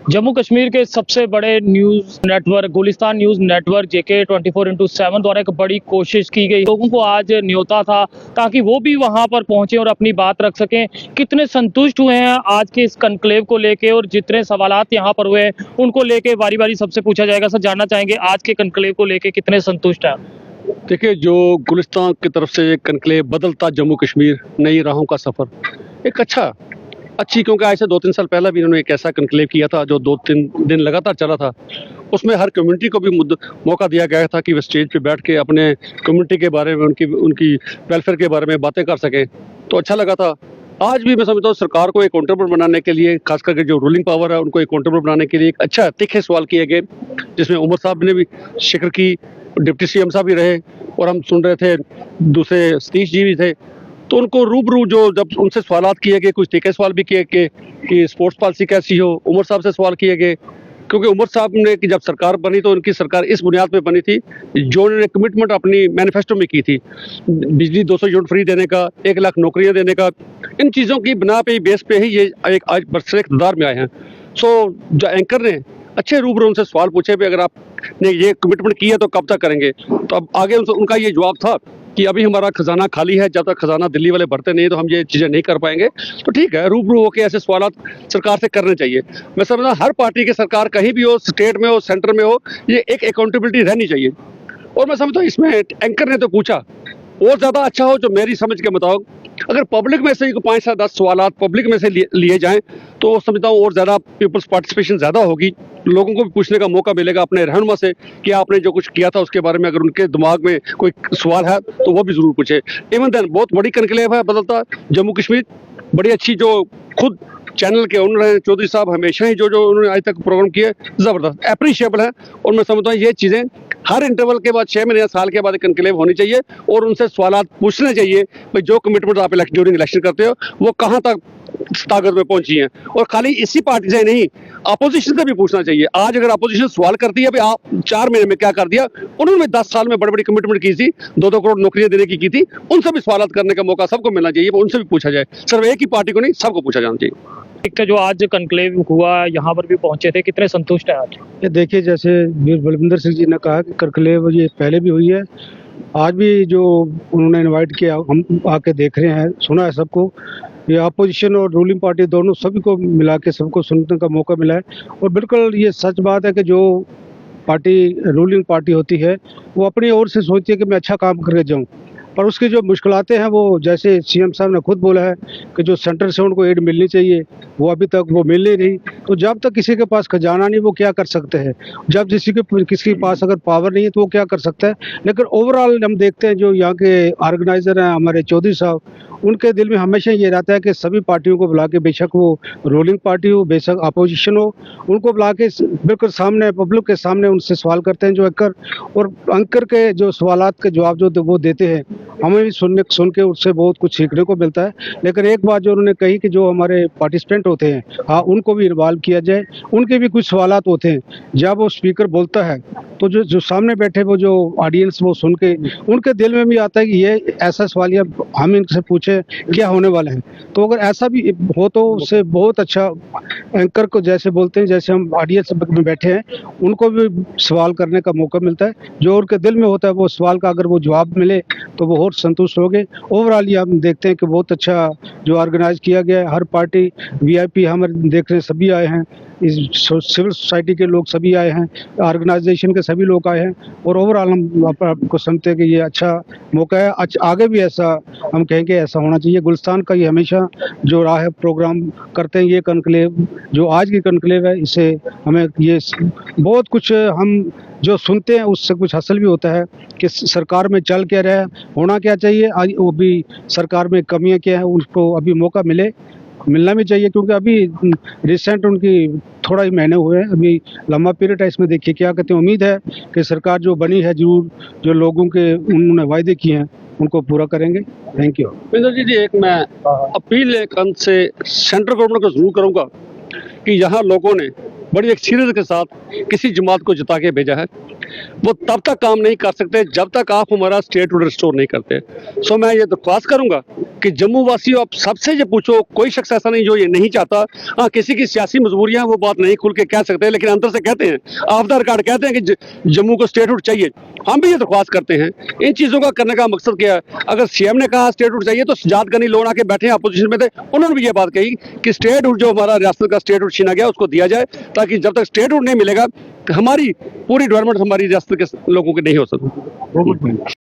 जम्मू कश्मीर के सबसे बड़े news network Gulistan news network जेके 24/7 द्वारा एक बड़ी कोशिश की गई। लोगों को आज न्योता था ताकि वो भी वहां पर पहुंचे और अपनी बात रख सकें। कितने संतुष्ट हुए हैं आज के इस कन्क्लेव को लेके और जितने सवालात यहाँ पर हुए हैं उनको लेके बारी बारी सबसे पूछा जाएगा। सर, जानना चाहेंगे आज के कन्क्लेव को लेके कितने संतुष्ट हैं? देखिए, जो गुलिस्तान की तरफ से एक कन्क्लेव बदलता जम्मू कश्मीर नई राहों का सफ़र एक अच्छी क्योंकि आज से 2-3 साल पहले भी इन्होंने एक ऐसा कन्क्लेव किया था जो 2-3 दिन लगातार चला था। उसमें हर कम्युनिटी को भी मौका दिया गया था कि वे स्टेज पे बैठ के अपने कम्युनिटी के बारे में उनकी वेलफेयर के बारे में बातें कर सकें, तो अच्छा लगा था। आज भी मैं समझता हूँ सरकार को अकाउंटेबल बनाने के लिए, खास करके जो रूलिंग पावर है उनको अकाउंटेबल बनाने के लिए एक अच्छा तीखे सवाल किए गए, जिसमें उमर साहब ने भी शिक्र की, डिप्टी सीएम साहब भी रहे और हम सुन रहे थे दूसरे सतीश जी भी थे। तो उनको रूबरू जो जब उनसे सवालात किए गए, कुछ तीखे सवाल भी किए कि स्पोर्ट्स पॉलिसी कैसी हो, उमर साहब से सवाल किए गए, क्योंकि उमर साहब ने कि जब सरकार बनी तो उनकी सरकार इस बुनियाद पे बनी थी जो उन्होंने कमिटमेंट अपनी मैनिफेस्टो में की थी, बिजली 200 यूनिट फ्री देने का, 1 लाख नौकरियां देने का। इन चीज़ों की बिना पे बेस पे ही ये एक आज बरसरे इक़्तिदार में आए हैं। सो जो एंकर ने अच्छे रूबरू उनसे सवाल पूछे भी, अगर आपने ये कमिटमेंट किया तो कब तक करेंगे, तो अब आगे उनका ये जवाब था कि अभी हमारा खजाना खाली है, जब तक खजाना दिल्ली वाले भरते नहीं तो हम ये चीज़ें नहीं कर पाएंगे। तो ठीक है, रूबरू होकर ऐसे सवाल सरकार से करने चाहिए। मैं समझता हूँ हर पार्टी की सरकार कहीं भी हो, स्टेट में हो, सेंटर में हो, ये एक अकाउंटेबिलिटी रहनी चाहिए। और मैं समझता हूँ इसमें एंकर ने तो पूछा और ज़्यादा अच्छा हो, जो मेरी समझ के मुताबिक अगर पब्लिक में से 5 से 10 सवाल पब्लिक में से लिए जाएं तो समझता हूँ और ज़्यादा पीपल्स पार्टिसिपेशन ज़्यादा होगी, लोगों को भी पूछने का मौका मिलेगा अपने रहनुमा से कि आपने जो कुछ किया था उसके बारे में, अगर उनके दिमाग में कोई सवाल है तो वो भी ज़रूर पूछे। इवन देन बहुत बड़ी कन्क्लेव है बदलता जम्मू कश्मीर, बड़ी अच्छी, जो खुद चैनल के ओनर हैं चौधरी साहब, हमेशा ही जो उन्होंने आज तक प्रोग्राम किए ज़बरदस्त अप्रिशिएबल है। और मैं समझता हूँ ये चीज़ें हर इंटरवल के बाद 6 महीने या साल के बाद कन्क्लेव होनी चाहिए और उनसे सवाल पूछने चाहिए भाई जो कमिटमेंट आप ड्यूरिंग इलेक्शन करते हो वो कहाँ तक ताकत में पहुंची हैं। और खाली इसी पार्टी से नहीं, अपोजिशन से भी पूछना चाहिए। आज अगर अपोजिशन सवाल करती है भाई आप 4 महीने में क्या कर दिया, उन्होंने 10 साल में बड़ी बड़ी कमिटमेंट की थी, 2-2 करोड़ नौकरियां देने की थी, उनसे भी सवाल करने का मौका सबको मिलना चाहिए, उनसे भी पूछा जाए। सिर्फ एक ही पार्टी को नहीं, सबको पूछा जाना चाहिए। एक जो आज कन्क्लेव हुआ यहाँ पर भी पहुंचे थे, कितने संतुष्ट हैं आज? ये देखिए, जैसे वीर बलविंदर सिंह जी ने कहा कि कन्क्लेव ये पहले भी हुई है, आज भी जो उन्होंने इनवाइट किया हम आके देख रहे हैं, सुना है सबको। ये अपोजिशन और रूलिंग पार्टी दोनों सभी को मिला के सबको सुनने का मौका मिला है। और बिल्कुल ये सच बात है कि जो पार्टी रूलिंग पार्टी होती है वो अपनी ओर से सोचती है कि मैं अच्छा काम करके जाऊँ, पर उसकी जो मुश्किलातें हैं वो, जैसे सीएम साहब ने खुद बोला है कि जो सेंटर से उनको एड मिलनी चाहिए वो अभी तक वो मिल नहीं रही। तो जब तक किसी के पास खजाना नहीं वो क्या कर सकते हैं, जब किसी के पास अगर पावर नहीं है तो वो क्या कर सकता है। लेकिन ओवरऑल हम देखते हैं जो यहाँ के ऑर्गेनाइजर हैं हमारे चौधरी साहब, उनके दिल में हमेशा ये रहता है कि सभी पार्टियों को बुला के, बेशक वो रूलिंग पार्टी हो बेशक अपोजिशन हो, उनको बुला के बिल्कुल सामने पब्लिक के सामने उनसे सवाल करते हैं जो एंकर, और एंकर के जो सवालात के जवाब जो वो देते हैं हमें भी सुन के उससे बहुत कुछ सीखने को मिलता है। लेकिन एक बात जो उन्होंने कही कि जो हमारे पार्टिसिपेंट होते हैं, हाँ, उनको भी इन्वॉल्व किया जाए, उनके भी कुछ सवालात होते हैं। जब वो स्पीकर बोलता है तो जो सामने बैठे वो जो ऑडियंस वो सुन के उनके दिल में भी आता है कि ये ऐसा सवाल या हम इनसे पूछे क्या होने वाला है। तो अगर ऐसा भी हो तो उससे बहुत अच्छा एंकर को जैसे बोलते हैं, जैसे हम ऑडियंस में बैठे हैं उनको भी सवाल करने का मौका मिलता है। जो उनके दिल में होता है वो सवाल का अगर वो जवाब मिले तो वो और संतुष्ट हो गए। ओवरऑल ये हम देखते हैं कि बहुत अच्छा जो ऑर्गेनाइज किया गया है, हर पार्टी वीआईपी हमारे देख रहे सभी आए हैं, इस सिविल सोसाइटी के लोग सभी आए हैं, ऑर्गेनाइजेशन के सभी लोग आए हैं, और ओवरऑल हम आपको समझते हैं कि ये अच्छा मौका है। आगे भी ऐसा हम कहेंगे ऐसा होना चाहिए। गुलिस्तान का ये हमेशा जो रहा है प्रोग्राम करते हैं, ये कन्क्लेव जो आज की कन्क्लेव है, इससे हमें ये बहुत कुछ हम जो सुनते हैं उससे कुछ हासिल भी होता है कि सरकार में चल क्या रहा है, होना क्या चाहिए, आज वो भी सरकार में कमियां क्या है उनको अभी मौका मिलना भी चाहिए। क्योंकि अभी रिसेंट उनकी थोड़ा ही महीने हुए हैं, अभी लंबा पीरियड है, इसमें देखिए क्या कहते हैं। उम्मीद है कि सरकार जो बनी है जरूर जो लोगों के उन्होंने वायदे किए हैं उनको पूरा करेंगे। Thank you. विंदर जी, एक मैं अपील एक अंत से सेंट्रल गवर्नमेंट को जरूर करूंगा कि यहाँ लोगों ने बड़ी एक सीरियस के साथ किसी जमात को जिता के भेजा है, वो तब तक काम नहीं कर सकते जब तक आप हमारा स्टेट रिस्टोर नहीं करते। सो मैं ये दरख्वास्त करूंगा कि जम्मू वासियों आप सबसे जो पूछो, कोई शख्स ऐसा नहीं जो ये नहीं चाहता। हाँ, किसी की सियासी मजबूरियां वो बात नहीं खुल के कह सकते, लेकिन अंदर से कहते हैं, ऑफ द रिकॉर्ड कहते हैं कि जम्मू को स्टेटहुड चाहिए। हम भी ये दरख्वास्त करते हैं। इन चीज़ों का करने का मकसद क्या है? अगर सीएम ने कहा स्टेटहुड चाहिए तो सजाद गनी लोन आके बैठे अपोजिशन में थे, उन्होंने भी ये बात कही कि स्टेटहुड जो हमारा रियासत का स्टेटहुड छीना गया उसको दिया जाए, ताकि जब तक स्टेटहुड नहीं मिलेगा हमारी पूरी डेवलपमेंट हमारी रियासत के लोगों की नहीं हो सकती।